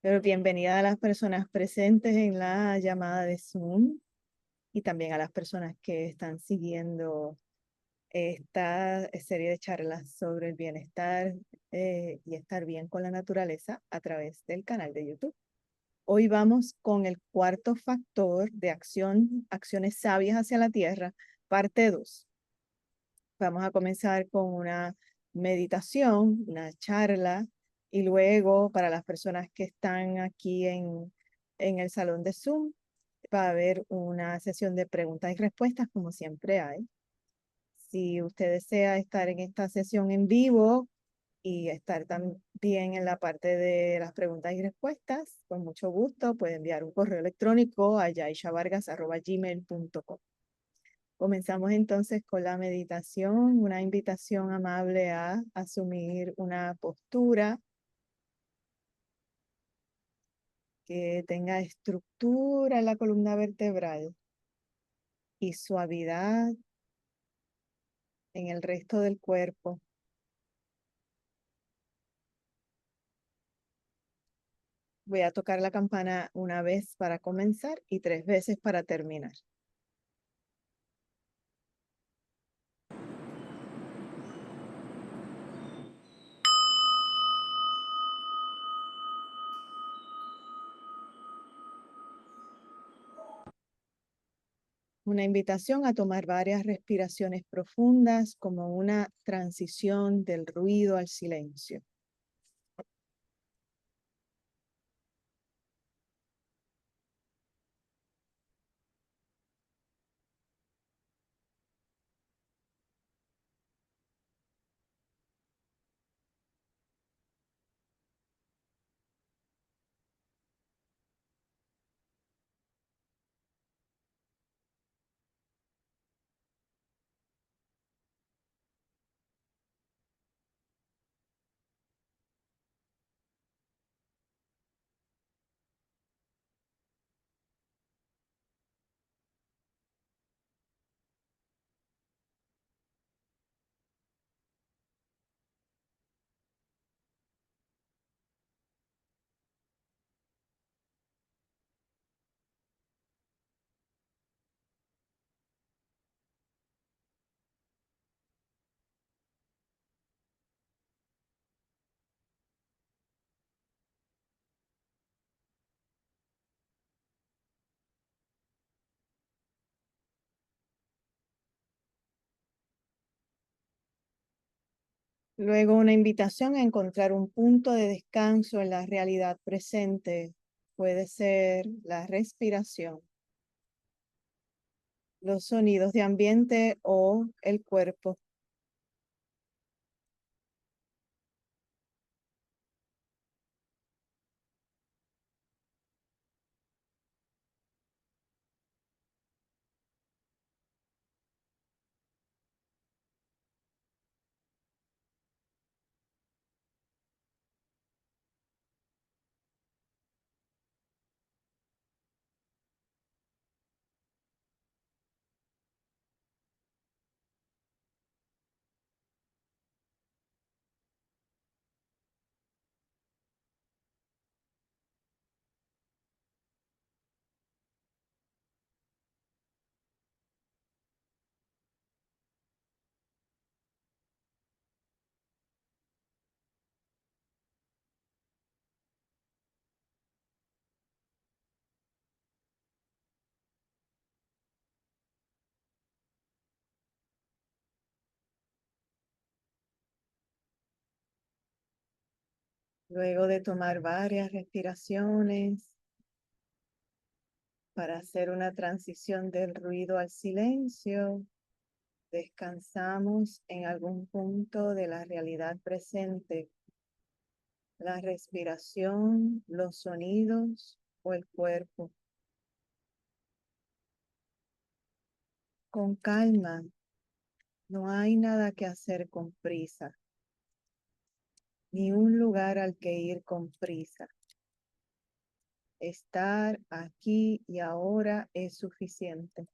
Pero bienvenida a las personas presentes en la llamada de Zoom y también a las personas que están siguiendo esta serie de charlas sobre el bienestar y estar bien con la naturaleza a través del canal de YouTube. Hoy vamos con el cuarto factor de acciones sabias hacia la tierra, parte 2. Vamos a comenzar con una meditación, una charla, y luego para las personas que están aquí en el salón de Zoom, va a haber una sesión de preguntas y respuestas, como siempre hay. Si usted desea estar en esta sesión en vivo y estar también en la parte de las preguntas y respuestas, con mucho gusto puede enviar un correo electrónico a yaishavargas@gmail.com. Comenzamos entonces con la meditación, una invitación amable a asumir una postura que tenga estructura en la columna vertebral y suavidad en el resto del cuerpo. Voy a tocar la campana una vez para comenzar y 3 veces para terminar. Una invitación a tomar varias respiraciones profundas como una transición del ruido al silencio. Luego una invitación a encontrar un punto de descanso en la realidad presente. Puede ser la respiración, los sonidos de ambiente o el cuerpo. Luego de tomar varias respiraciones para hacer una transición del ruido al silencio, descansamos en algún punto de la realidad presente, la respiración, los sonidos o el cuerpo. Con calma, no hay nada que hacer con prisa, ni un lugar al que ir con prisa. Estar aquí y ahora es suficiente.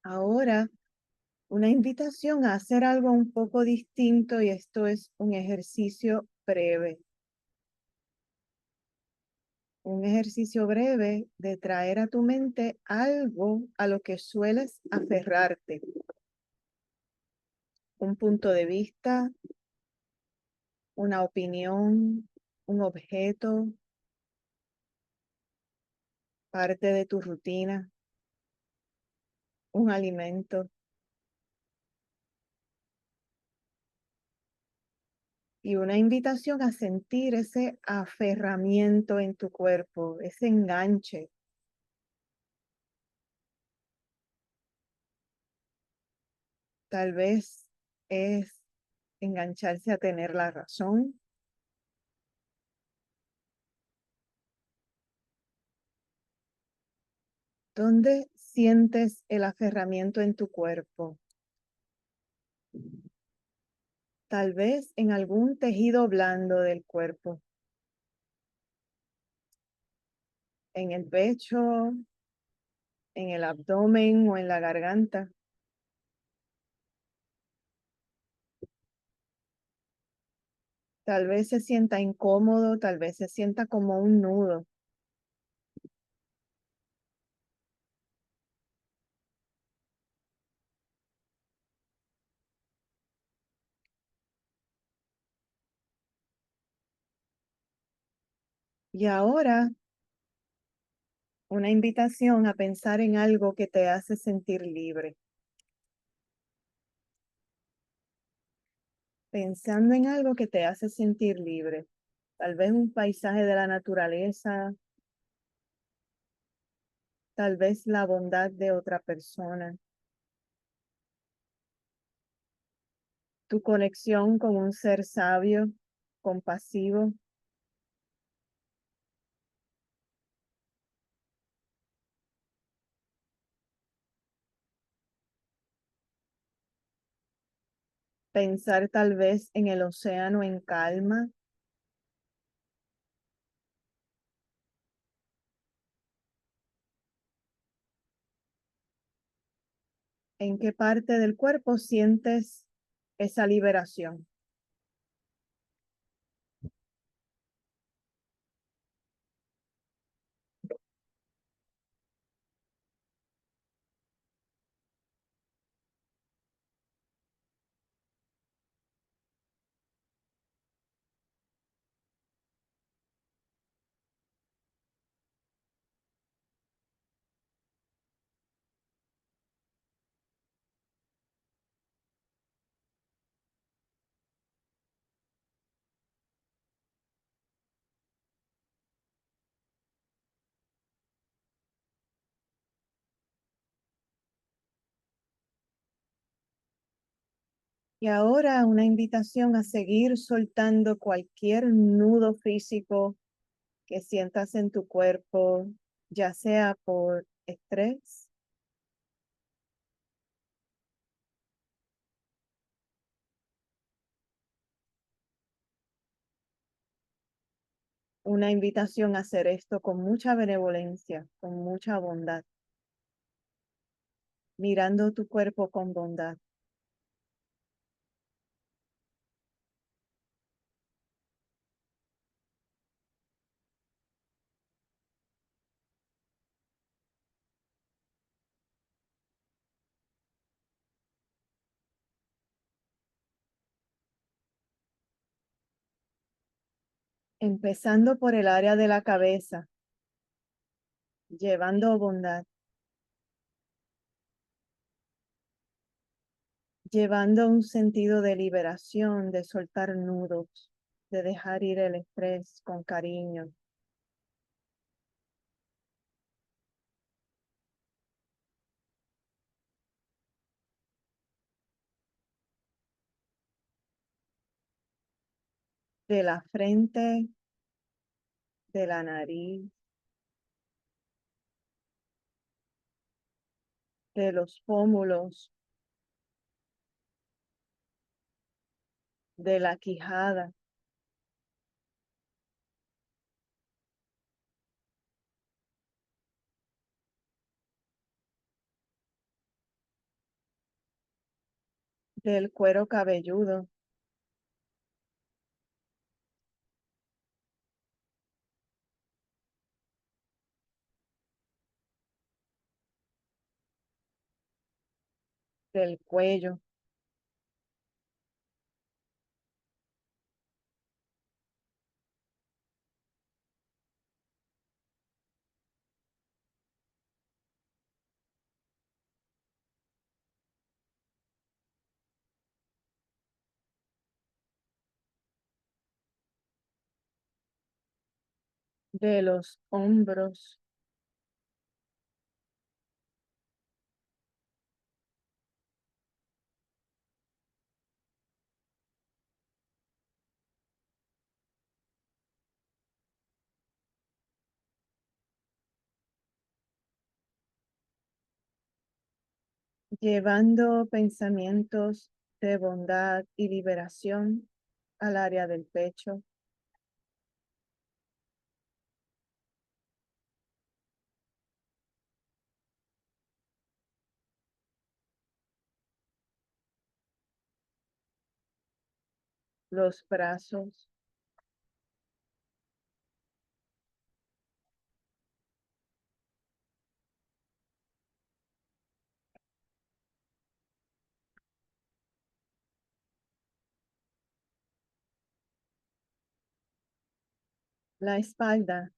Ahora, una invitación a hacer algo un poco distinto y esto es un ejercicio breve. Un ejercicio breve de traer a tu mente algo a lo que sueles aferrarte. Un punto de vista, una opinión, un objeto, parte de tu rutina, un alimento. Y una invitación a sentir ese aferramiento en tu cuerpo, ese enganche. Tal vez es engancharse a tener la razón. ¿Dónde sientes el aferramiento en tu cuerpo? Tal vez en algún tejido blando del cuerpo, en el pecho, en el abdomen o en la garganta. Tal vez se sienta incómodo, tal vez se sienta como un nudo. Y ahora una invitación a pensar en algo que te hace sentir libre. Pensando en algo que te hace sentir libre. Tal vez un paisaje de la naturaleza, tal vez la bondad de otra persona, tu conexión con un ser sabio, compasivo. Pensar tal vez en el océano en calma, en qué parte del cuerpo sientes esa liberación. Y ahora una invitación a seguir soltando cualquier nudo físico que sientas en tu cuerpo, ya sea por estrés, una invitación a hacer esto con mucha benevolencia, con mucha bondad, mirando tu cuerpo con bondad. Empezando por el área de la cabeza, llevando bondad, llevando un sentido de liberación, de soltar nudos, de dejar ir el estrés con cariño, de la frente, de la nariz, de los pómulos, de la quijada, del cuero cabelludo, del cuello, de los hombros, llevando pensamientos de bondad y liberación al área del pecho, los brazos, la espalda,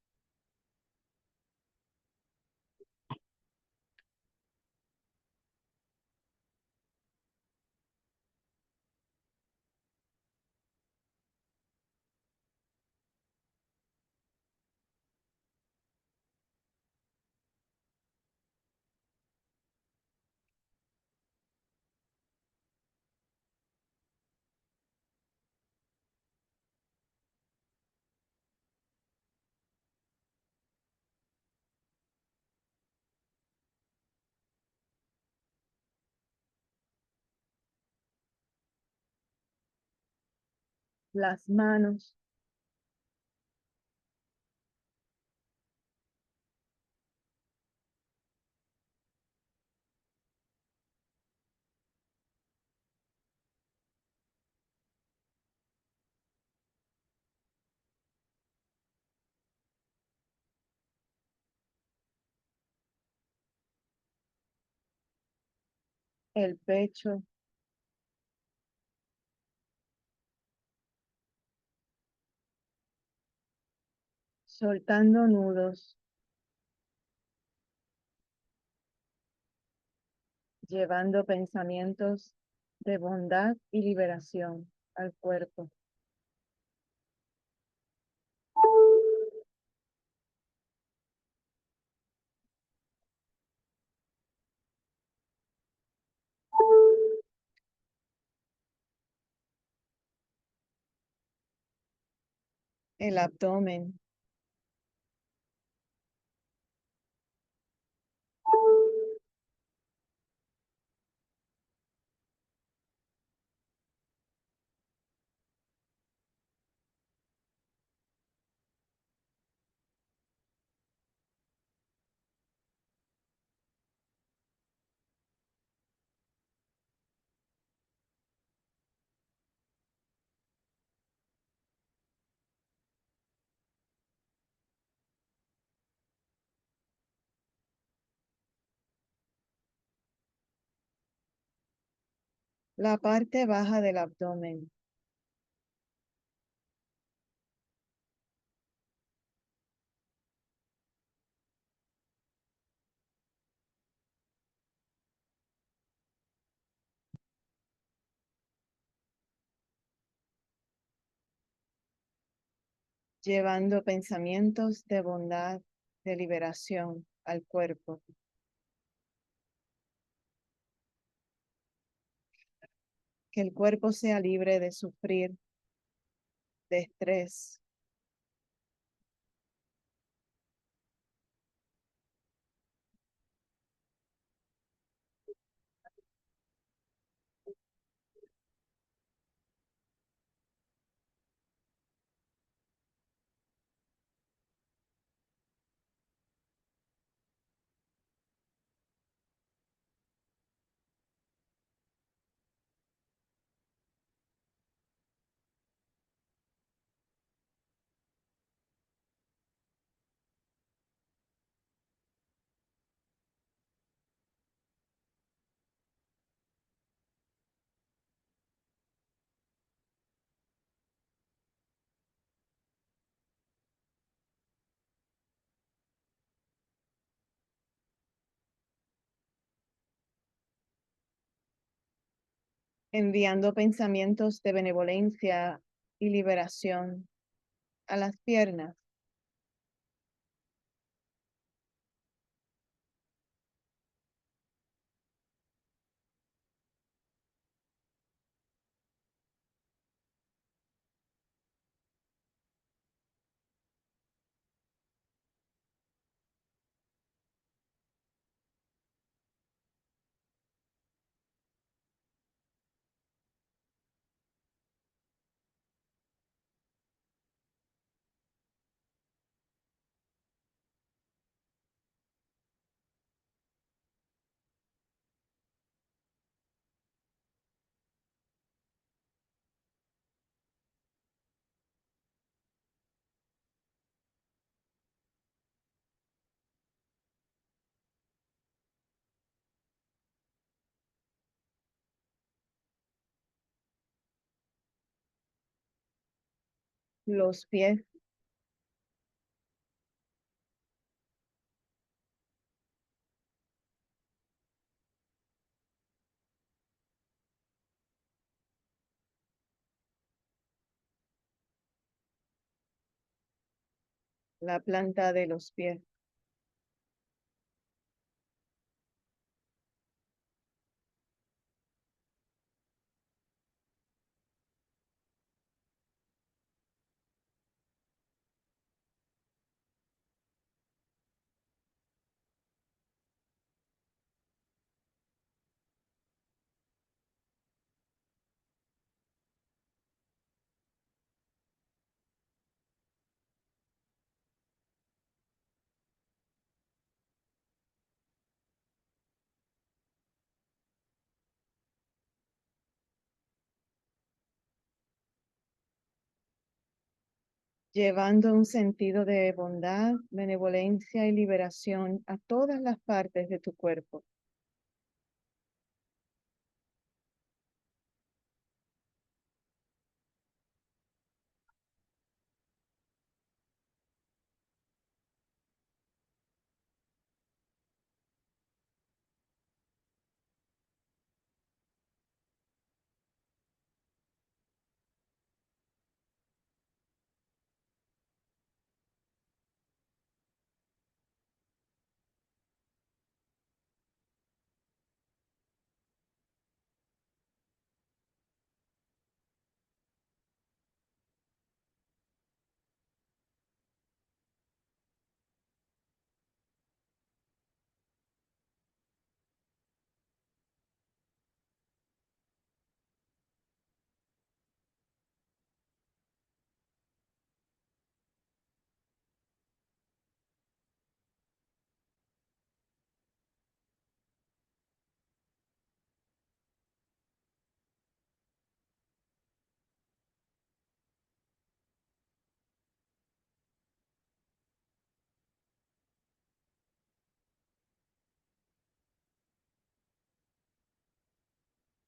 las manos, el pecho, soltando nudos, llevando pensamientos de bondad y liberación al cuerpo, el abdomen, la parte baja del abdomen, llevando pensamientos de bondad, de liberación al cuerpo, que el cuerpo sea libre de sufrir, de estrés, enviando pensamientos de benevolencia y liberación a las piernas, los pies, la planta de los pies, llevando un sentido de bondad, benevolencia y liberación a todas las partes de tu cuerpo.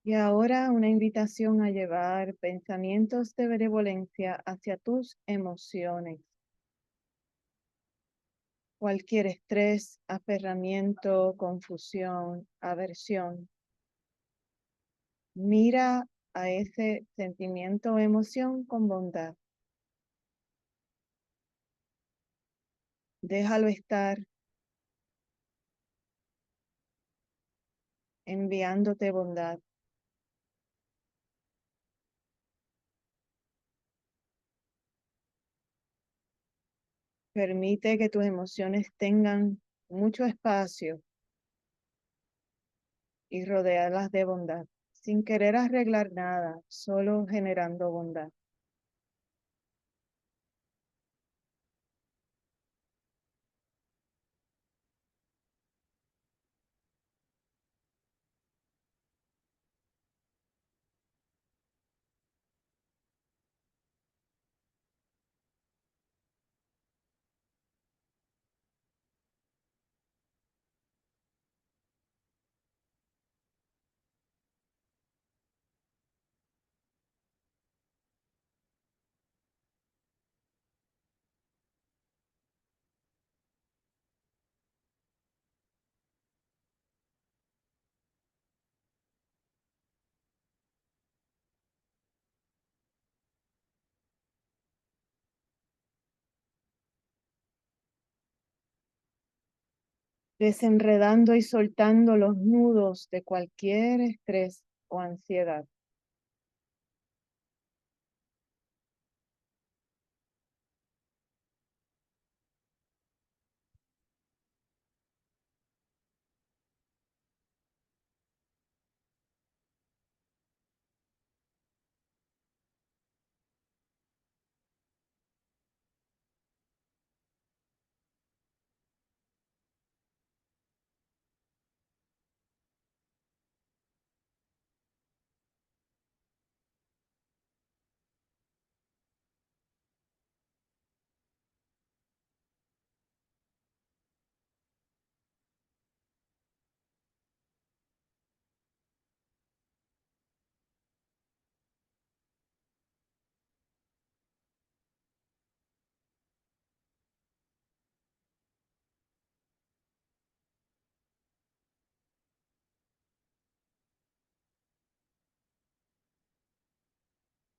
Y ahora una invitación a llevar pensamientos de benevolencia hacia tus emociones. Cualquier estrés, aferramiento, confusión, aversión. Mira a ese sentimiento o emoción con bondad. Déjalo estar enviándote bondad. Permite que tus emociones tengan mucho espacio y rodearlas de bondad, sin querer arreglar nada, solo generando bondad. desenredando y soltando los nudos de cualquier estrés o ansiedad.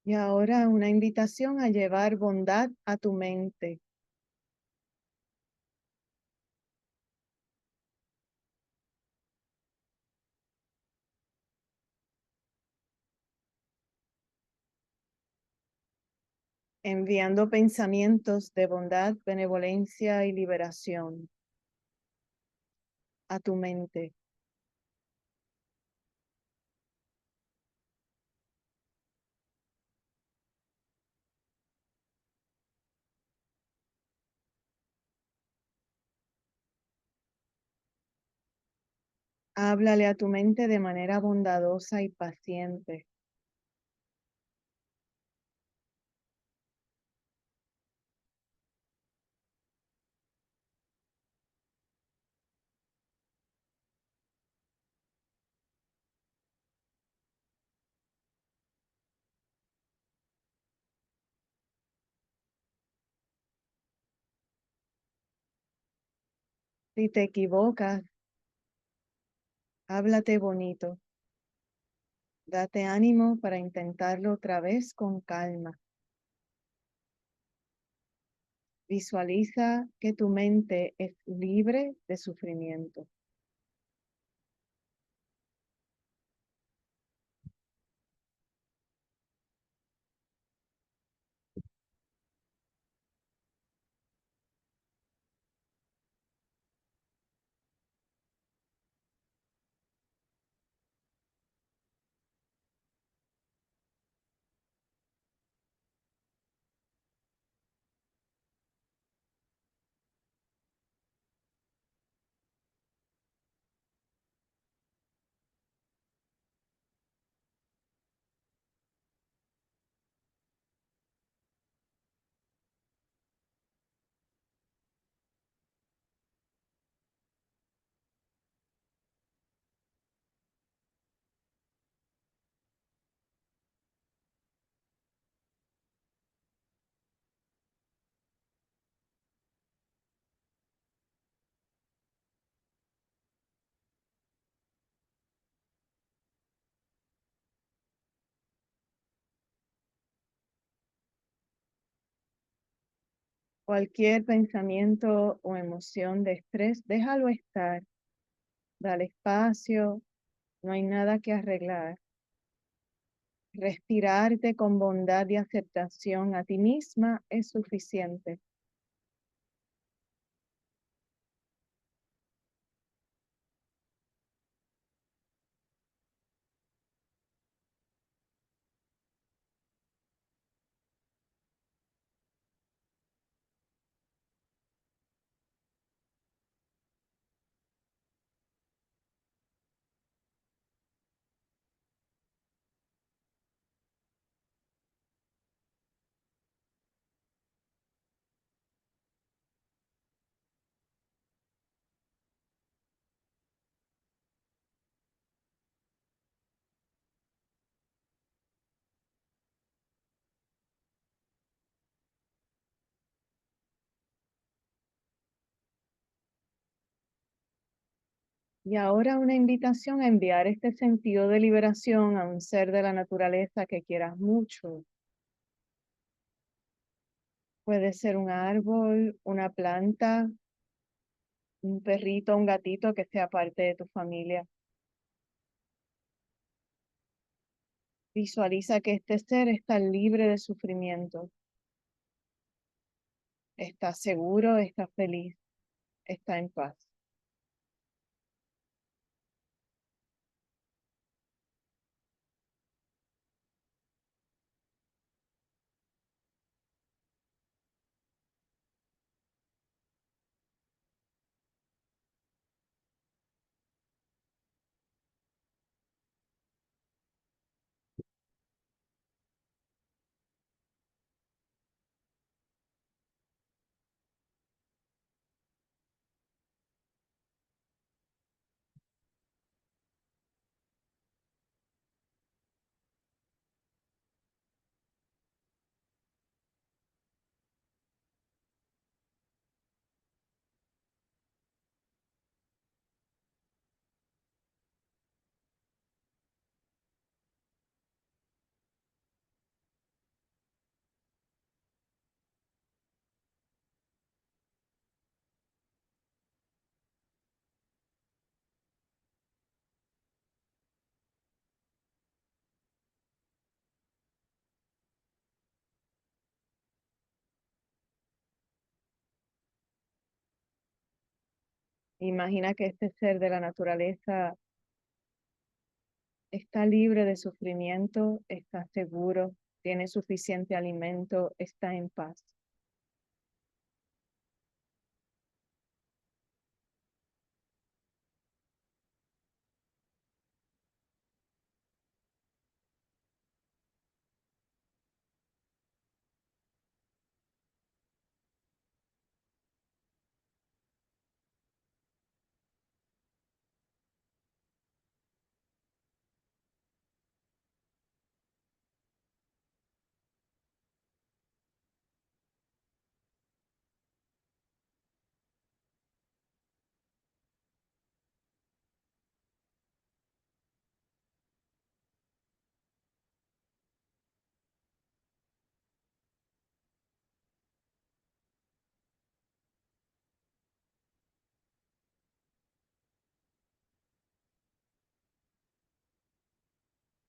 Y ahora una invitación a llevar bondad a tu mente, enviando pensamientos de bondad, benevolencia y liberación a tu mente. Háblale a tu mente de manera bondadosa y paciente. Si te equivocas, háblate bonito. Date ánimo para intentarlo otra vez con calma. Visualiza que tu mente es libre de sufrimiento. Cualquier pensamiento o emoción de estrés, déjalo estar. Dale espacio, no hay nada que arreglar. Respirarte con bondad y aceptación a ti misma es suficiente. Y ahora una invitación a enviar este sentido de liberación a un ser de la naturaleza que quieras mucho. Puede ser un árbol, una planta, un perrito, un gatito que sea parte de tu familia. Visualiza que este ser está libre de sufrimiento, está seguro, está feliz, está en paz. Imagina que este ser de la naturaleza está libre de sufrimiento, está seguro, tiene suficiente alimento, está en paz.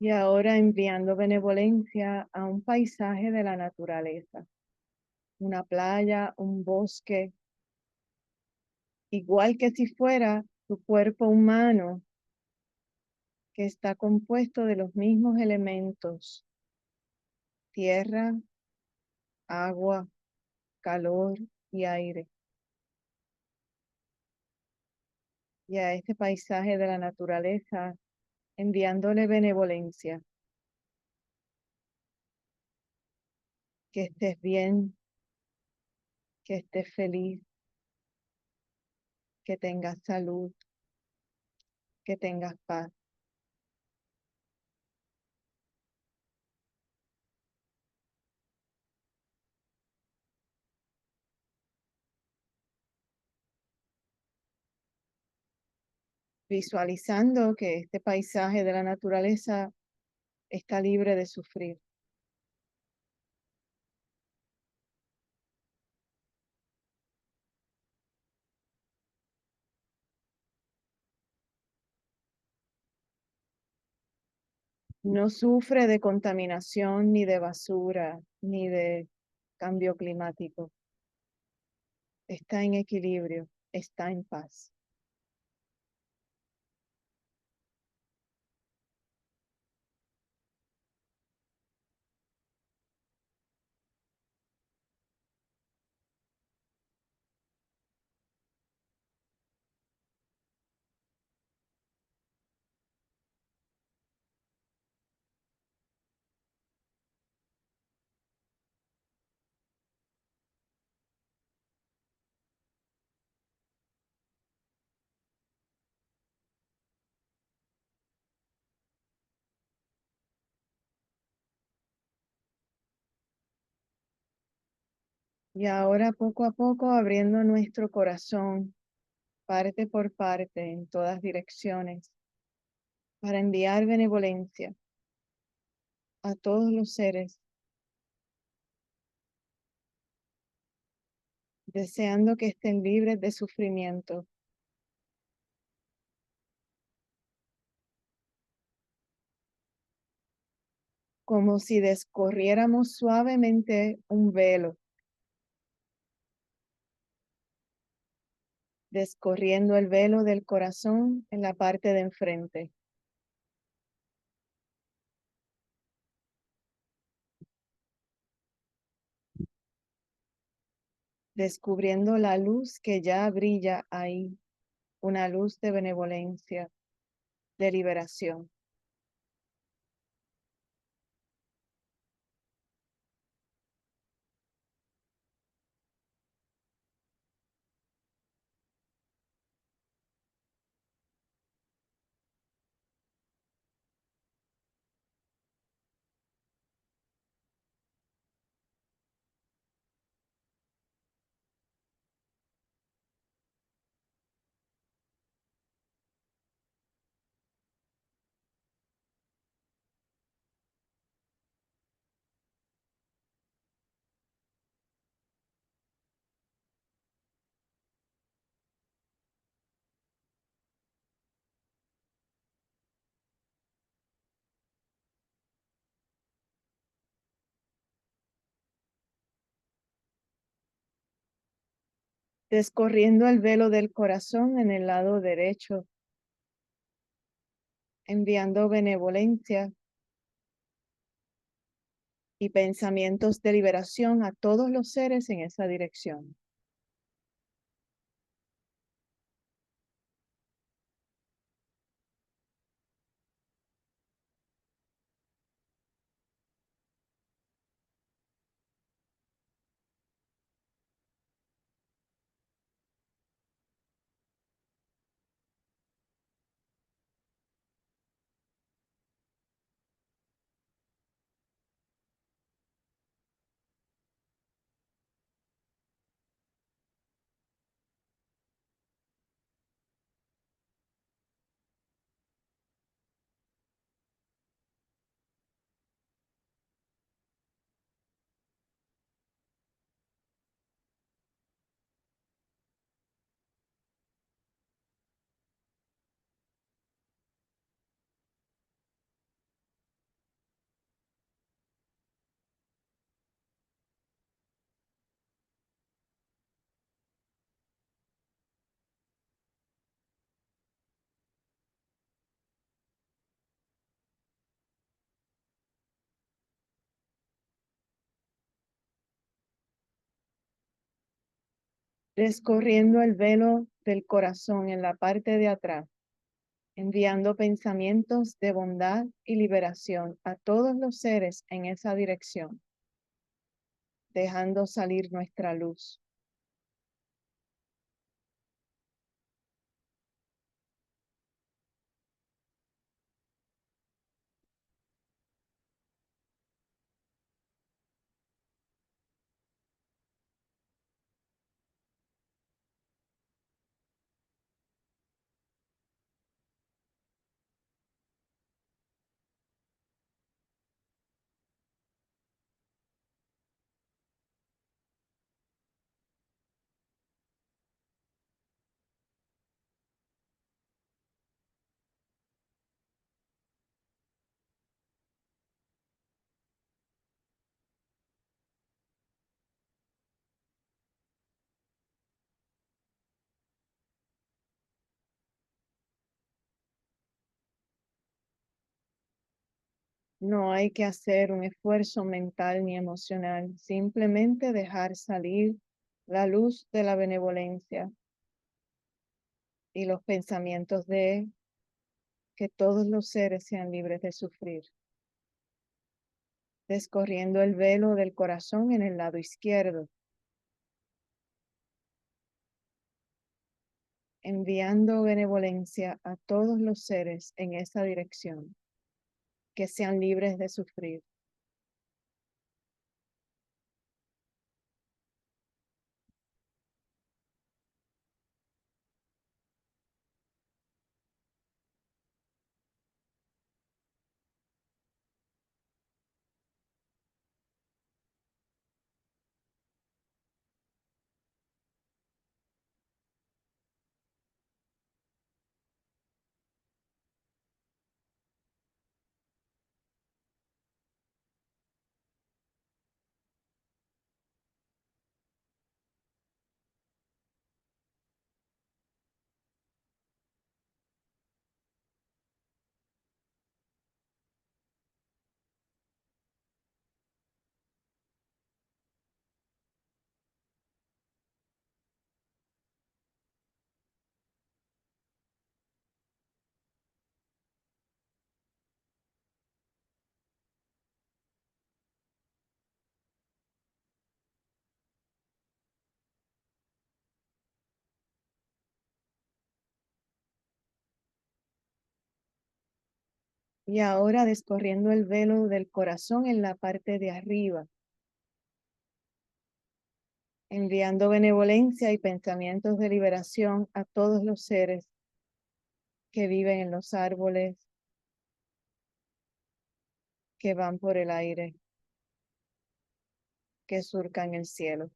Y ahora enviando benevolencia a un paisaje de la naturaleza, una playa, un bosque, igual que si fuera tu cuerpo humano, que está compuesto de los mismos elementos: tierra, agua, calor y aire. Y a este paisaje de la naturaleza, enviándole benevolencia, que estés bien, que estés feliz, que tengas salud, que tengas paz. Visualizando que este paisaje de la naturaleza está libre de sufrir. No sufre de contaminación, ni de basura, ni de cambio climático. Está en equilibrio, está en paz. Y ahora poco a poco abriendo nuestro corazón, parte por parte, en todas direcciones, para enviar benevolencia a todos los seres, deseando que estén libres de sufrimiento, como si descorriéramos suavemente un velo, descorriendo el velo del corazón en la parte de enfrente, descubriendo la luz que ya brilla ahí, una luz de benevolencia, de liberación. Descorriendo el velo del corazón en el lado derecho, enviando benevolencia y pensamientos de liberación a todos los seres en esa dirección. Descorriendo el velo del corazón en la parte de atrás, enviando pensamientos de bondad y liberación a todos los seres en esa dirección, dejando salir nuestra luz. No hay que hacer un esfuerzo mental ni emocional, simplemente dejar salir la luz de la benevolencia y los pensamientos de que todos los seres sean libres de sufrir, descorriendo el velo del corazón en el lado izquierdo, enviando benevolencia a todos los seres en esa dirección, que sean libres de sufrir. Y ahora descorriendo el velo del corazón en la parte de arriba, enviando benevolencia y pensamientos de liberación a todos los seres que viven en los árboles, que van por el aire, que surcan el cielo.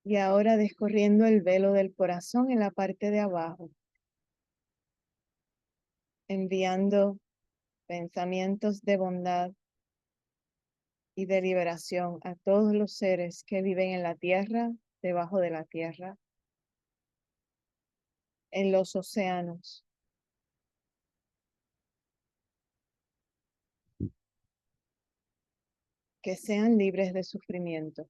Y ahora descorriendo el velo del corazón en la parte de abajo, enviando pensamientos de bondad y de liberación a todos los seres que viven en la tierra, debajo de la tierra, en los océanos, que sean libres de sufrimiento.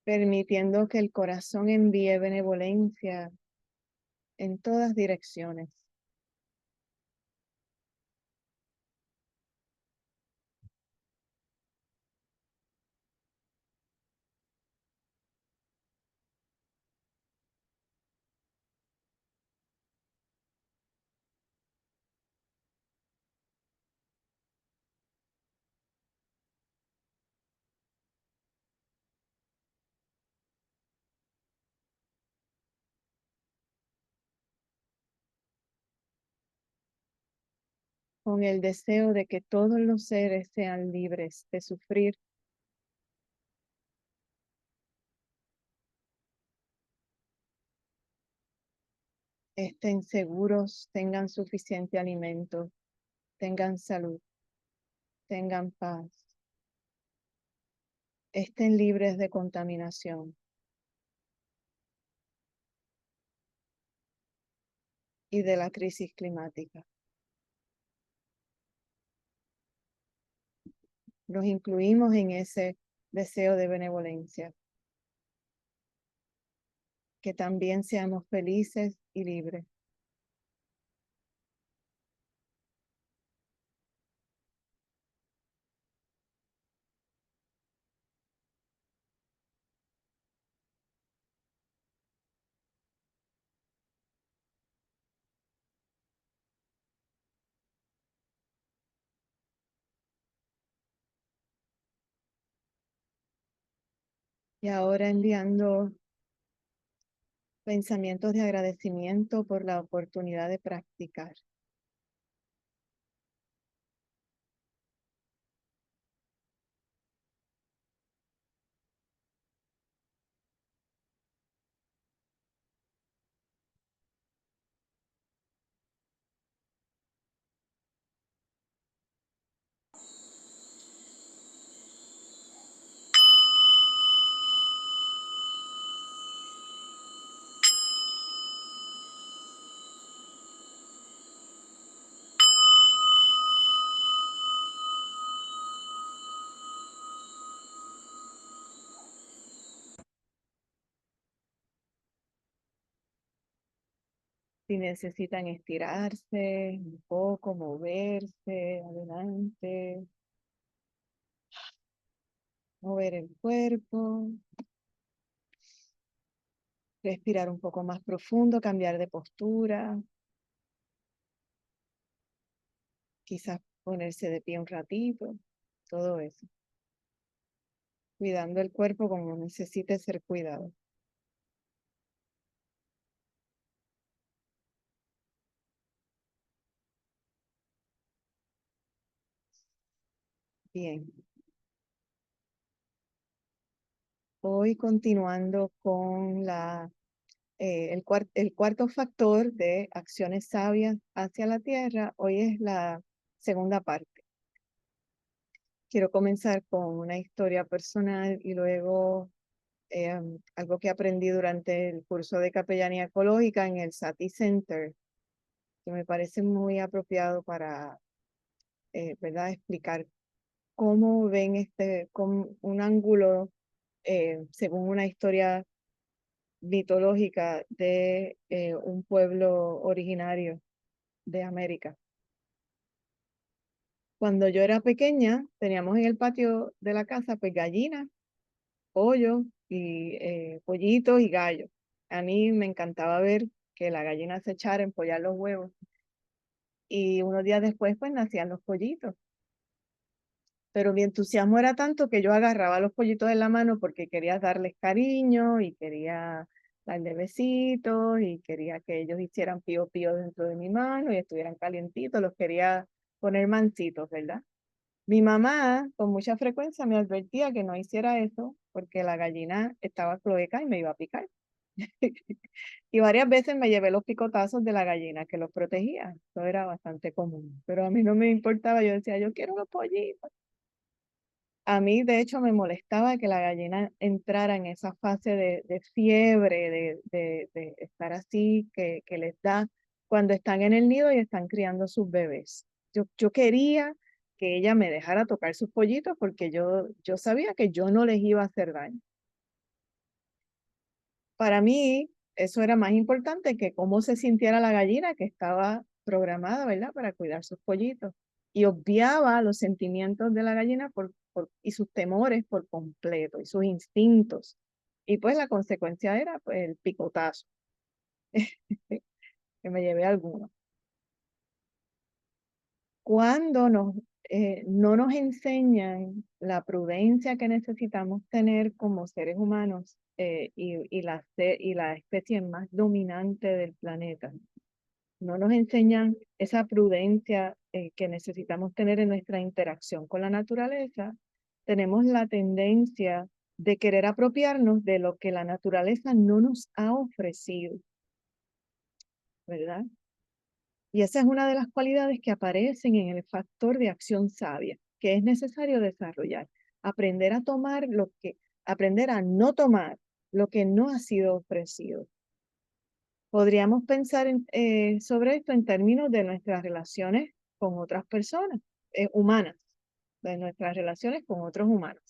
Permitiendo que el corazón envíe benevolencia en todas direcciones. Con el deseo de que todos los seres sean libres de sufrir, estén seguros, tengan suficiente alimento, tengan salud, tengan paz, estén libres de contaminación y de la crisis climática. Los incluimos en ese deseo de benevolencia, que también seamos felices y libres. Y ahora enviando pensamientos de agradecimiento por la oportunidad de practicar. Si necesitan estirarse un poco, moverse adelante, mover el cuerpo, respirar un poco más profundo, cambiar de postura, quizás ponerse de pie un ratito, todo eso. Cuidando el cuerpo como necesite ser cuidado. Bien. Hoy continuando con el cuarto factor de acciones sabias hacia la tierra, hoy es la segunda parte. Quiero comenzar con una historia personal y luego algo que aprendí durante el curso de capellanía ecológica en el Sati Center, que me parece muy apropiado para, ¿verdad?, explicar cómo ven con un ángulo, según una historia mitológica de un pueblo originario de América. Cuando yo era pequeña, teníamos en el patio de la casa pues gallinas, pollos y pollitos y gallos. A mí me encantaba ver que la gallina se echara a empollar los huevos y unos días después pues nacían los pollitos. Pero mi entusiasmo era tanto que yo agarraba los pollitos en la mano porque quería darles cariño y quería darles besitos y quería que ellos hicieran pío pío dentro de mi mano y estuvieran calientitos, los quería poner mansitos, ¿verdad? Mi mamá con mucha frecuencia me advertía que no hiciera eso porque la gallina estaba cloaca y me iba a picar. Y varias veces me llevé los picotazos de la gallina que los protegía. Eso era bastante común, pero a mí no me importaba. Yo decía, yo quiero los pollitos. A mí, de hecho, me molestaba que la gallina entrara en esa fase de fiebre, de estar así, que les da cuando están en el nido y están criando sus bebés. Yo quería que ella me dejara tocar sus pollitos porque yo sabía que yo no les iba a hacer daño. Para mí, eso era más importante que cómo se sintiera la gallina que estaba programada, ¿verdad?, para cuidar sus pollitos. Y obviaba los sentimientos de la gallina y sus temores por completo, y sus instintos. Y pues la consecuencia era pues, el picotazo, que me llevé alguno. Cuando no nos enseñan la prudencia que necesitamos tener como seres humanos y la especie más dominante del planeta, no nos enseñan esa prudencia que necesitamos tener en nuestra interacción con la naturaleza, tenemos la tendencia de querer apropiarnos de lo que la naturaleza no nos ha ofrecido, ¿verdad? Y esa es una de las cualidades que aparecen en el factor de acción sabia, que es necesario desarrollar. Aprender a tomar aprender a no tomar lo que no ha sido ofrecido. Podríamos pensar sobre esto en términos de nuestras relaciones con otras personas, humanas, de nuestras relaciones con otros humanos.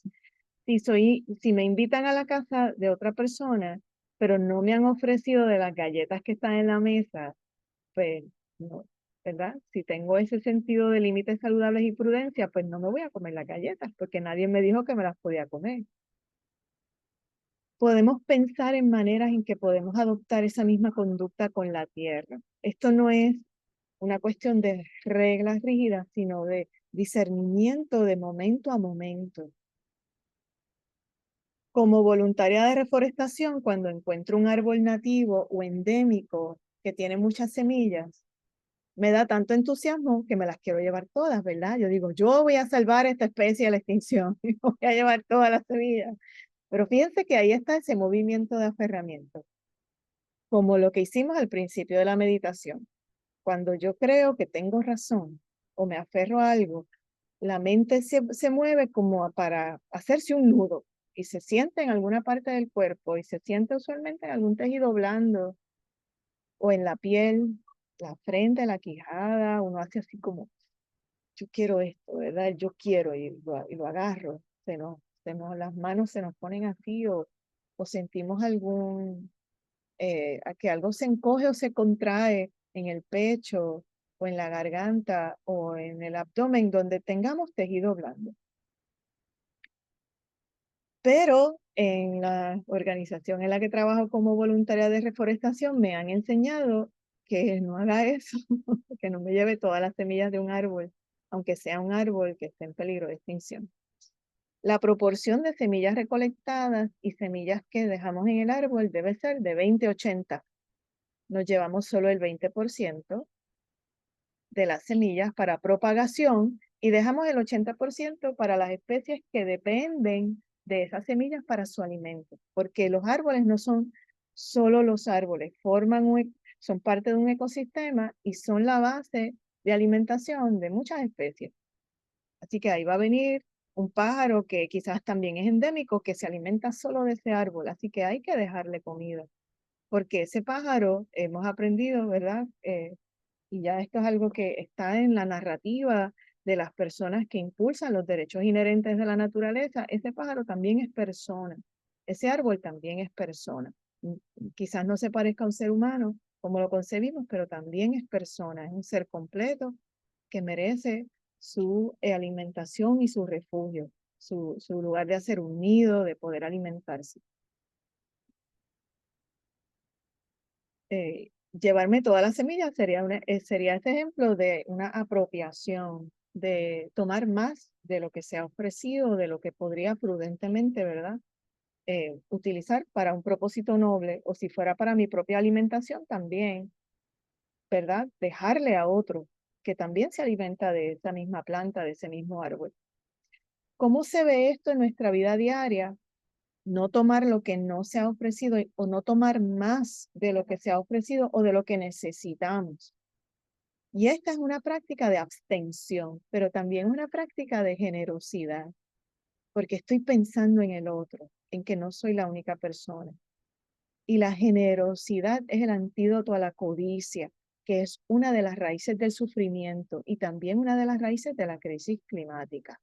Si me invitan a la casa de otra persona, pero no me han ofrecido de las galletas que están en la mesa, pues no, ¿verdad? Si tengo ese sentido de límites saludables y prudencia, pues no me voy a comer las galletas porque nadie me dijo que me las podía comer. Podemos pensar en maneras en que podemos adoptar esa misma conducta con la tierra. Esto no es una cuestión de reglas rígidas, sino de discernimiento de momento a momento. Como voluntaria de reforestación, cuando encuentro un árbol nativo o endémico que tiene muchas semillas, me da tanto entusiasmo que me las quiero llevar todas, ¿verdad? Yo digo, yo voy a salvar esta especie de la extinción y voy a llevar todas las semillas. Pero fíjense que ahí está ese movimiento de aferramiento, como lo que hicimos al principio de la meditación. Cuando yo creo que tengo razón o me aferro a algo, la mente se mueve como para hacerse un nudo y se siente en alguna parte del cuerpo y se siente usualmente en algún tejido blando o en la piel, la frente, la quijada, uno hace así como, yo quiero esto, ¿verdad? Yo quiero y lo agarro, las manos se nos ponen así o sentimos a que algo se encoge o se contrae en el pecho o en la garganta o en el abdomen donde tengamos tejido blando. Pero en la organización en la que trabajo como voluntaria de reforestación me han enseñado que no haga eso, que no me lleve todas las semillas de un árbol, aunque sea un árbol que esté en peligro de extinción. La proporción de semillas recolectadas y semillas que dejamos en el árbol debe ser de 20-80. Nos llevamos solo el 20% de las semillas para propagación y dejamos el 80% para las especies que dependen de esas semillas para su alimento, porque los árboles no son solo los árboles, son parte de un ecosistema y son la base de alimentación de muchas especies. Así que ahí va a venir un pájaro que quizás también es endémico, que se alimenta solo de ese árbol, así que hay que dejarle comida, porque ese pájaro, hemos aprendido, ¿verdad? Y ya esto es algo que está en la narrativa de las personas que impulsan los derechos inherentes de la naturaleza. Ese pájaro también es persona. Ese árbol también es persona. Quizás no se parezca a un ser humano como lo concebimos, pero también es persona. Es un ser completo que merece su alimentación y su refugio, su lugar de hacer un nido, de poder alimentarse. Llevarme todas las semillas sería este ejemplo de una apropiación, de tomar más de lo que se ha ofrecido, de lo que podría prudentemente, ¿verdad? Utilizar para un propósito noble, o si fuera para mi propia alimentación también, ¿verdad? Dejarle a otro que también se alimenta de esa misma planta, de ese mismo árbol. ¿Cómo se ve esto en nuestra vida diaria? No tomar lo que no se ha ofrecido o no tomar más de lo que se ha ofrecido o de lo que necesitamos. Y esta es una práctica de abstención, pero también una práctica de generosidad, porque estoy pensando en el otro, en que no soy la única persona. Y la generosidad es el antídoto a la codicia, que es una de las raíces del sufrimiento y también una de las raíces de la crisis climática.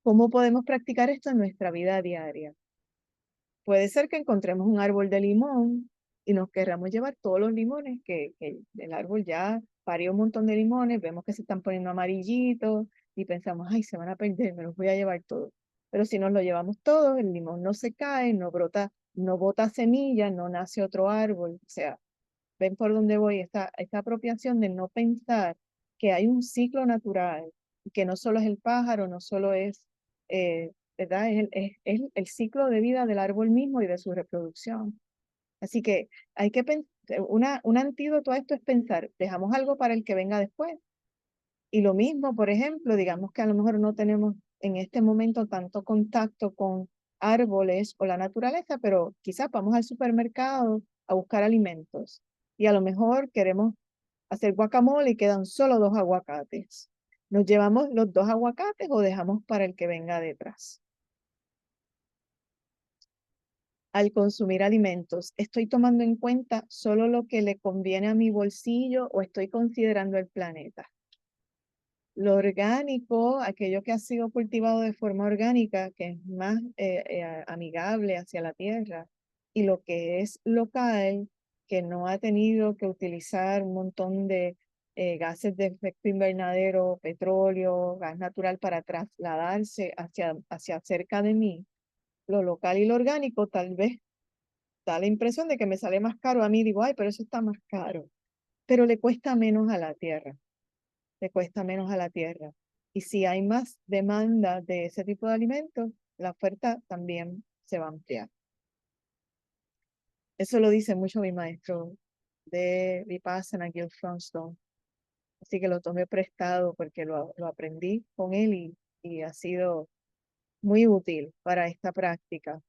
¿Cómo podemos practicar esto en nuestra vida diaria? Puede ser que encontremos un árbol de limón y nos querramos llevar todos los limones, que el árbol ya parió un montón de limones, vemos que se están poniendo amarillitos y pensamos, ay, se van a perder, me los voy a llevar todos. Pero si nos lo llevamos todos, el limón no se cae, no brota, no bota semillas, no nace otro árbol. O sea, ven por dónde voy, esta apropiación de no pensar que hay un ciclo natural, que no solo es el pájaro, no solo es, ¿verdad? Es el ciclo de vida del árbol mismo y de su reproducción. Así que hay que pensar, un antídoto a esto es pensar, dejamos algo para el que venga después. Y lo mismo, por ejemplo, digamos que a lo mejor no tenemos en este momento tanto contacto con árboles o la naturaleza, pero quizás vamos al supermercado a buscar alimentos y a lo mejor queremos hacer guacamole y quedan solo 2 aguacates. ¿Nos llevamos los 2 aguacates o dejamos para el que venga detrás? Al consumir alimentos, ¿estoy tomando en cuenta solo lo que le conviene a mi bolsillo o estoy considerando el planeta? Lo orgánico, aquello que ha sido cultivado de forma orgánica, que es más amigable hacia la tierra, y lo que es local, que no ha tenido que utilizar un montón de gases de efecto invernadero, petróleo, gas natural para trasladarse hacia cerca de mí. Lo local y lo orgánico tal vez da la impresión de que me sale más caro a mí, digo, ay, pero eso está más caro, pero le cuesta menos a la tierra, le cuesta menos a la tierra. Y si hay más demanda de ese tipo de alimentos, la oferta también se va a ampliar. Eso lo dice mucho mi maestro de Vipassana, Gil Fronston. Así que lo tomé prestado porque lo aprendí con él y ha sido muy útil para esta práctica.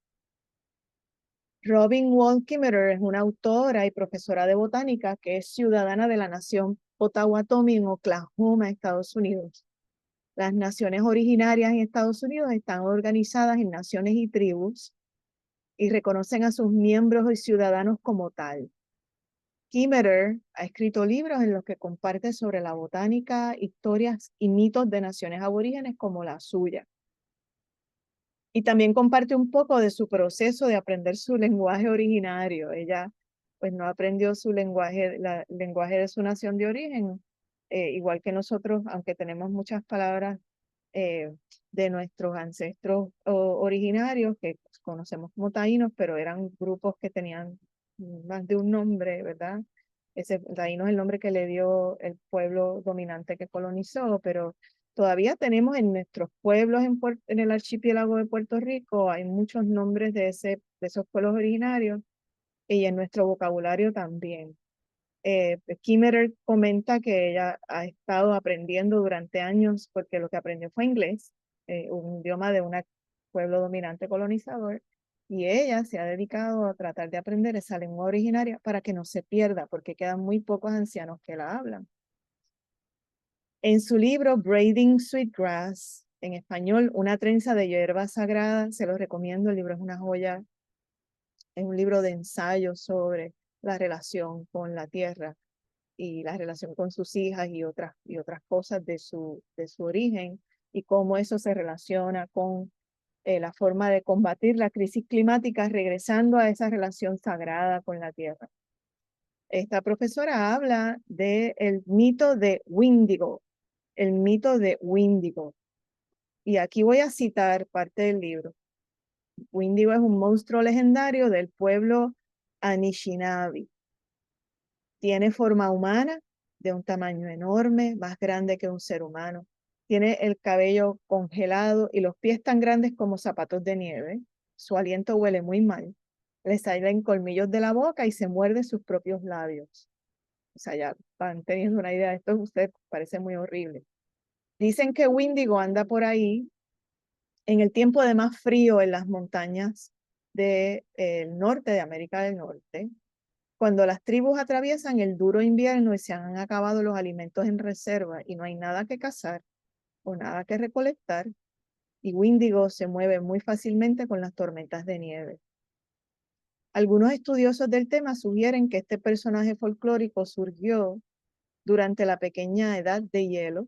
Robin Wall Kimmerer es una autora y profesora de botánica que es ciudadana de la nación Potawatomi en Oklahoma, Estados Unidos. Las naciones originarias en Estados Unidos están organizadas en naciones y tribus y reconocen a sus miembros y ciudadanos como tal. Kimmerer ha escrito libros en los que comparte sobre la botánica, historias y mitos de naciones aborígenes como la suya. Y también comparte un poco de su proceso de aprender su lenguaje originario. Ella pues no aprendió su lenguaje, el lenguaje de su nación de origen, igual que nosotros, aunque tenemos muchas palabras de nuestros ancestros originarios que conocemos como taínos, pero eran grupos que tenían más de un nombre, ¿verdad? Ese taíno es el nombre que le dio el pueblo dominante que colonizó, pero todavía tenemos en nuestros pueblos en el archipiélago de Puerto Rico, hay muchos nombres de esos pueblos originarios y en nuestro vocabulario también. Kimmerer comenta que ella ha estado aprendiendo durante años, porque lo que aprendió fue inglés, un idioma de un pueblo dominante colonizador, y ella se ha dedicado a tratar de aprender esa lengua originaria para que no se pierda, porque quedan muy pocos ancianos que la hablan. En su libro Braiding Sweetgrass, en español, Una trenza de hierba sagrada, se lo recomiendo, el libro es una joya, es un libro de ensayo sobre la relación con la tierra y la relación con sus hijas y otras cosas de su origen y cómo eso se relaciona con la forma de combatir la crisis climática regresando a esa relación sagrada con la tierra. Esta profesora habla del mito de Windigo, el mito de Windigo. Y aquí voy a citar parte del libro. Windigo es un monstruo legendario del pueblo Anishinaabe. Tiene forma humana, de un tamaño enorme, más grande que un ser humano. Tiene el cabello congelado y los pies tan grandes como zapatos de nieve. Su aliento huele muy mal. Le salen colmillos de la boca y se muerde sus propios labios. O sea, ya van teniendo una idea de esto, usted parece muy horrible. Dicen que Windigo anda por ahí en el tiempo de más frío en las montañas del norte de América del Norte, cuando las tribus atraviesan el duro invierno y se han acabado los alimentos en reserva y no hay nada que cazar o nada que recolectar, y Windigo se mueve muy fácilmente con las tormentas de nieve. Algunos estudiosos del tema sugieren que este personaje folclórico surgió durante la pequeña edad de hielo,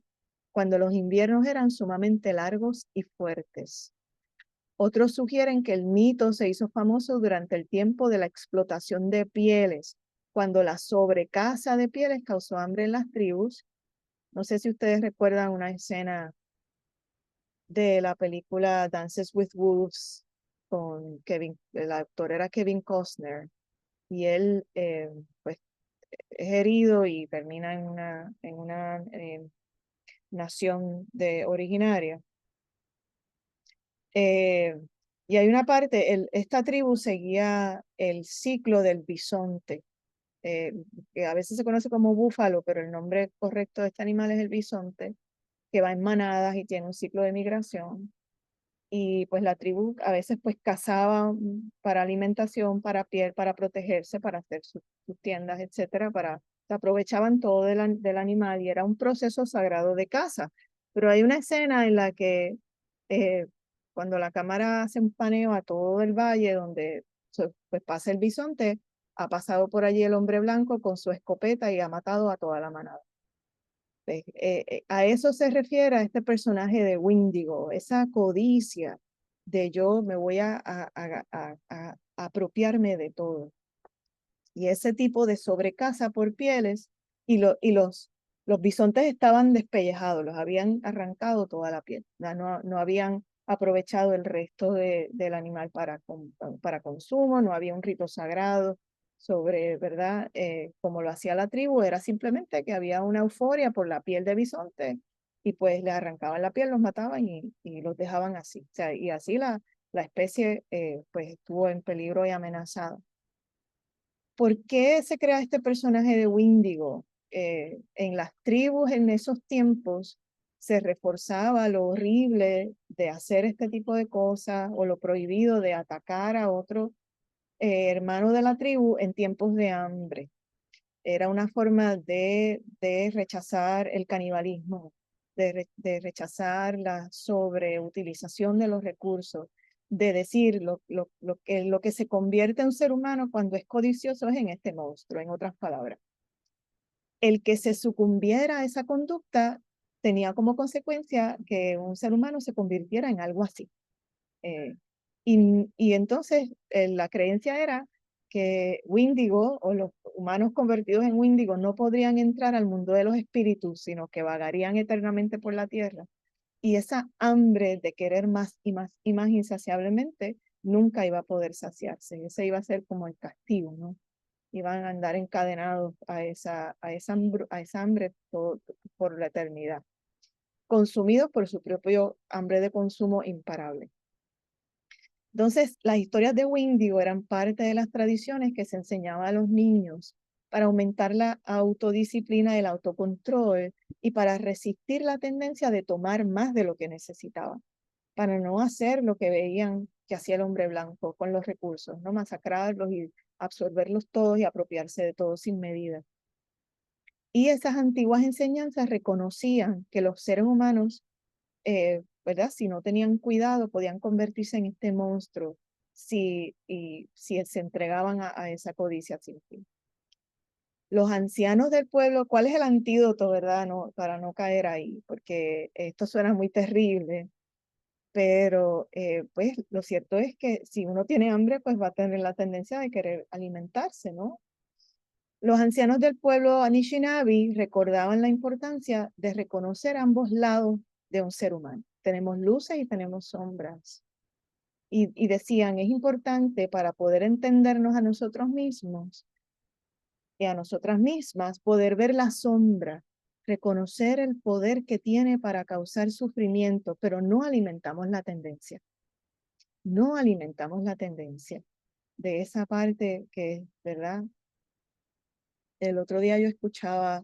cuando los inviernos eran sumamente largos y fuertes. Otros sugieren que el mito se hizo famoso durante el tiempo de la explotación de pieles, cuando la sobrecaza de pieles causó hambre en las tribus. No sé si ustedes recuerdan una escena de la película Dances with Wolves con el actor era Kevin Costner, y él pues es herido y termina en una nación originaria. Eh, y hay una parte, esta tribu seguía el ciclo del bisonte, que a veces se conoce como búfalo, pero el nombre correcto de este animal es el bisonte, que va en manadas y tiene un ciclo de migración. Y pues la tribu a veces pues cazaba para alimentación, para piel, para protegerse, para hacer sus tiendas, etcétera, aprovechaban todo del animal y era un proceso sagrado de caza. Pero hay una escena en la que eh, cuando la cámara hace un paneo a todo el valle donde pues pasa el bisonte, ha pasado por allí el hombre blanco con su escopeta y ha matado a toda la manada. A eso se refiere a este personaje de Windigo, esa codicia de yo me voy a apropiarme de todo. Y ese tipo de sobrecaza por pieles los bisontes estaban despellejados, los habían arrancado toda la piel, no habían aprovechado el resto del animal para consumo, no había un rito sagrado sobre, ¿verdad? Como lo hacía la tribu, era simplemente que había una euforia por la piel de bisonte y pues le arrancaban la piel, los mataban y los dejaban así. O sea, y así la especie pues estuvo en peligro y amenazada. ¿Por qué se crea este personaje de Wendigo? En las tribus en esos tiempos se reforzaba lo horrible de hacer este tipo de cosas o lo prohibido de atacar a otro hermano de la tribu en tiempos de hambre. Era una forma de rechazar el canibalismo, de rechazar la sobreutilización de los recursos, de decir lo que se convierte en un ser humano cuando es codicioso es en este monstruo, en otras palabras. El que se sucumbiera a esa conducta tenía como consecuencia que un ser humano se convirtiera en algo así. Eh, y entonces la creencia era que Wendigo o los humanos convertidos en Wendigo no podrían entrar al mundo de los espíritus, sino que vagarían eternamente por la tierra. Y esa hambre de querer más y más y más insaciablemente nunca iba a poder saciarse. Ese iba a ser como el castigo, ¿no? Iban a andar encadenados a esa hambre por la eternidad, consumidos por su propio hambre de consumo imparable. Entonces, las historias de Wendigo eran parte de las tradiciones que se enseñaba a los niños para aumentar la autodisciplina, el autocontrol y para resistir la tendencia de tomar más de lo que necesitaban, para no hacer lo que veían que hacía el hombre blanco con los recursos, no masacrarlos y absorberlos todos y apropiarse de todos sin medida. Y esas antiguas enseñanzas reconocían que los seres humanos ¿verdad? Si no tenían cuidado, podían convertirse en este monstruo si se entregaban a esa codicia sin fin. Los ancianos del pueblo, ¿cuál es el antídoto, verdad? No, para no caer ahí, porque esto suena muy terrible, pero pues lo cierto es que si uno tiene hambre, pues va a tener la tendencia de querer alimentarse, ¿no? Los ancianos del pueblo Anishinaabe recordaban la importancia de reconocer ambos lados de un ser humano. Tenemos luces y tenemos sombras. Y decían, es importante para poder entendernos a nosotros mismos y a nosotras mismas, poder ver la sombra, reconocer el poder que tiene para causar sufrimiento, pero no alimentamos la tendencia. No alimentamos la tendencia de esa parte que, ¿verdad? El otro día yo escuchaba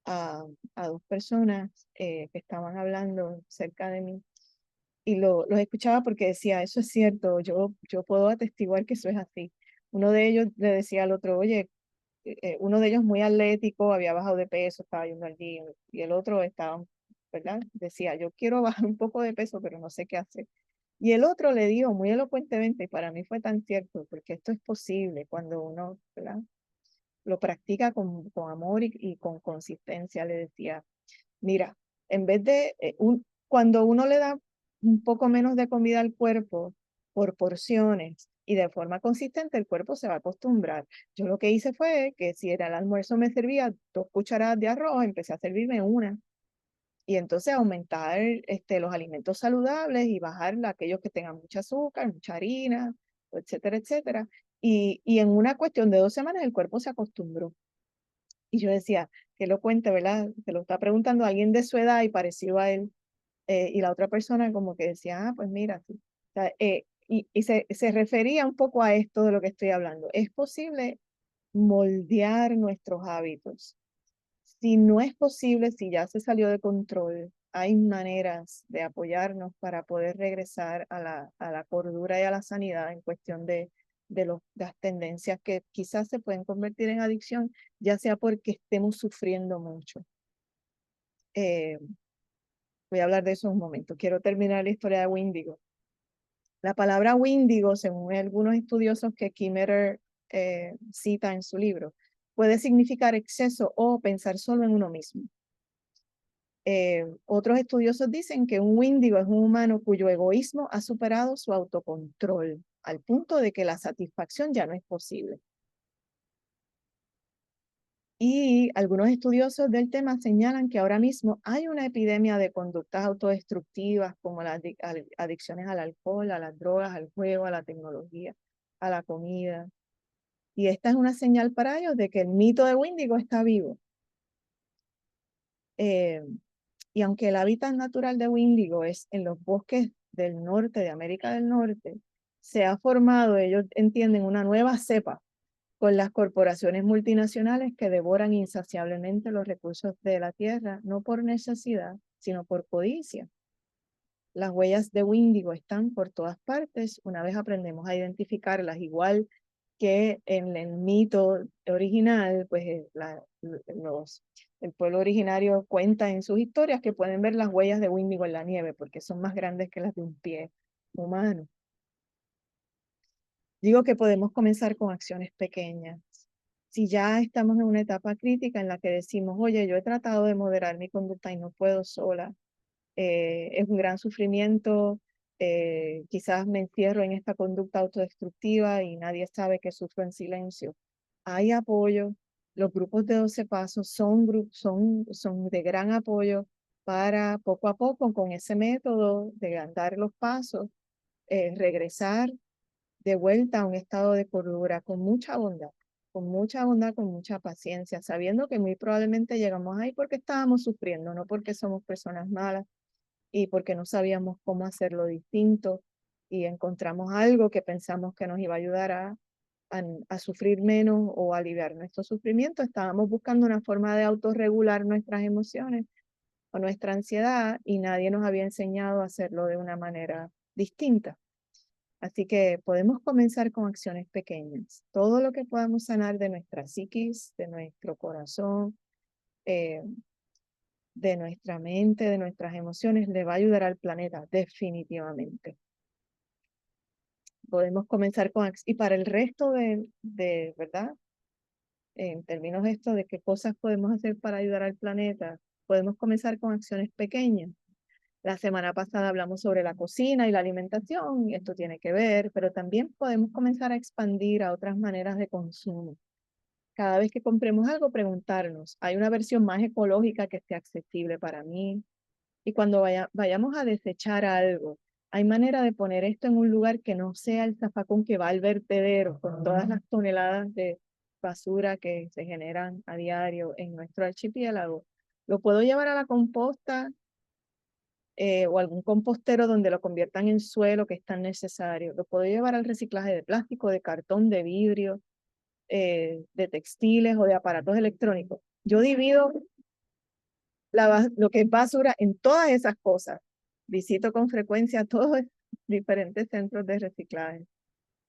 a dos personas que estaban hablando cerca de mí y los escuchaba porque decía, eso es cierto, yo puedo atestiguar que eso es así. Uno de ellos le decía al otro, oye, uno de ellos muy atlético, había bajado de peso, estaba yendo al gym, y el otro estaba, ¿verdad? Decía, yo quiero bajar un poco de peso, pero no sé qué hacer. Y el otro le dijo muy elocuentemente, y para mí fue tan cierto, porque esto es posible cuando uno, ¿verdad? Lo practica con amor y con consistencia, le decía, mira, en vez de, cuando uno le da un poco menos de comida al cuerpo por porciones y de forma consistente, el cuerpo se va a acostumbrar. Yo lo que hice fue que si era el almuerzo me servía 2 cucharadas de arroz, empecé a servirme una. Y entonces aumentar los alimentos saludables y bajar aquellos que tengan mucha azúcar, mucha harina, etcétera, etcétera. Y en una cuestión de 2 semanas el cuerpo se acostumbró. Y yo decía, que lo cuente, ¿verdad? Se lo está preguntando a alguien de su edad y parecido a él. Y la otra persona como que decía, ah, pues mira, sí. O sea, y se refería un poco a esto de lo que estoy hablando. Es posible moldear nuestros hábitos. Si no es posible, si ya se salió de control, hay maneras de apoyarnos para poder regresar a la cordura y a la sanidad en cuestión de las tendencias que quizás se pueden convertir en adicción, ya sea porque estemos sufriendo mucho. Eh, Voy a hablar de eso en un momento. Quiero terminar la historia de Wendigo. La palabra Wendigo, según algunos estudiosos que Kimmerer cita en su libro, puede significar exceso o pensar solo en uno mismo. Otros estudiosos dicen que un Wendigo es un humano cuyo egoísmo ha superado su autocontrol, al punto de que la satisfacción ya no es posible. Y algunos estudiosos del tema señalan que ahora mismo hay una epidemia de conductas autodestructivas como las adicciones al alcohol, a las drogas, al juego, a la tecnología, a la comida. Y esta es una señal para ellos de que el mito de Wendigo está vivo. Y aunque el hábitat natural de Wendigo es en los bosques del norte, de América del Norte, se ha formado, ellos entienden, una nueva cepa con las corporaciones multinacionales que devoran insaciablemente los recursos de la tierra, no por necesidad, sino por codicia. Las huellas de Wíndigo están por todas partes, una vez aprendemos a identificarlas, igual que en el mito original, pues el pueblo originario cuenta en sus historias que pueden ver las huellas de Wíndigo en la nieve, porque son más grandes que las de un pie humano. Digo que podemos comenzar con acciones pequeñas. Si ya estamos en una etapa crítica en la que decimos, oye, yo he tratado de moderar mi conducta y no puedo sola, es un gran sufrimiento, quizás me encierro en esta conducta autodestructiva y nadie sabe que sufro en silencio. Hay apoyo, los grupos de 12 pasos son de gran apoyo para poco a poco con ese método de andar los pasos, regresar de vuelta a un estado de cordura con mucha bondad, con mucha bondad, con mucha paciencia, sabiendo que muy probablemente llegamos ahí porque estábamos sufriendo, no porque somos personas malas y porque no sabíamos cómo hacerlo distinto y encontramos algo que pensamos que nos iba a ayudar a sufrir menos o aliviar nuestro sufrimiento. Estábamos buscando una forma de autorregular nuestras emociones o nuestra ansiedad y nadie nos había enseñado a hacerlo de una manera distinta. Así que podemos comenzar con acciones pequeñas. Todo lo que podamos sanar de nuestra psiquis, de nuestro corazón, eh, de nuestra mente, de nuestras emociones, le va a ayudar al planeta, definitivamente. Podemos comenzar con, y para el resto ¿verdad? En términos de esto, de qué cosas podemos hacer para ayudar al planeta, podemos comenzar con acciones pequeñas. La semana pasada hablamos sobre la cocina y la alimentación, y esto tiene que ver, pero también podemos comenzar a expandir a otras maneras de consumo. Cada vez que compremos algo, preguntarnos, ¿hay una versión más ecológica que esté accesible para mí? Y cuando vayamos a desechar algo, ¿hay manera de poner esto en un lugar que no sea el zafacón que va al vertedero con todas las toneladas de basura que se generan a diario en nuestro archipiélago? ¿Lo puedo llevar a la composta o algún compostero donde lo conviertan en suelo que es tan necesario? ¿Lo puedo llevar al reciclaje de plástico, de cartón, de vidrio, de textiles o de aparatos electrónicos? Yo divido lo que es basura en todas esas cosas. Visito con frecuencia todos los diferentes centros de reciclaje.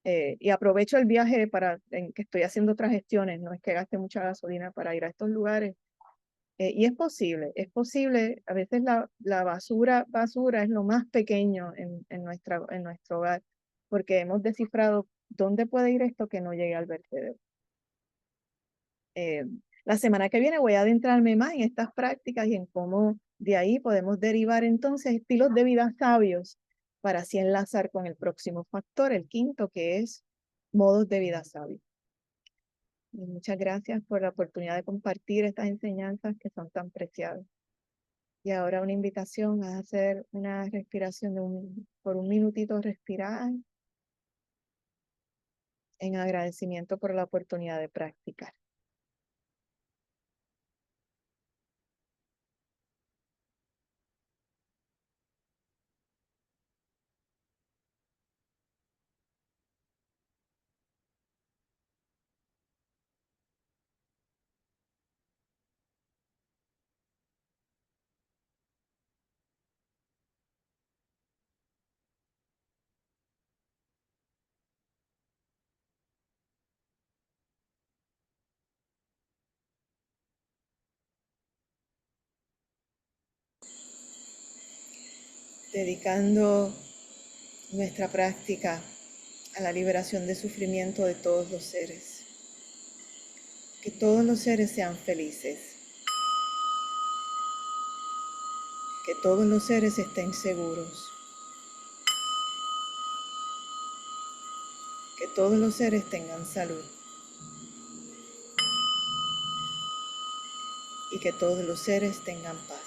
Y aprovecho el viaje en que estoy haciendo otras gestiones, no es que gaste mucha gasolina para ir a estos lugares. Y es posible, a veces la basura es lo más pequeño en nuestro hogar, porque hemos descifrado dónde puede ir esto que no llegue al vertedero. La semana que viene voy a adentrarme más en estas prácticas y en cómo de ahí podemos derivar entonces estilos de vida sabios para así enlazar con el próximo factor, el quinto, que es modos de vida sabios. Y muchas gracias por la oportunidad de compartir estas enseñanzas que son tan preciadas. Y ahora una invitación a hacer una respiración por un minutito, respirar en agradecimiento por la oportunidad de practicar. Dedicando nuestra práctica a la liberación de sufrimiento de todos los seres. Que todos los seres sean felices. Que todos los seres estén seguros. Que todos los seres tengan salud. Y que todos los seres tengan paz.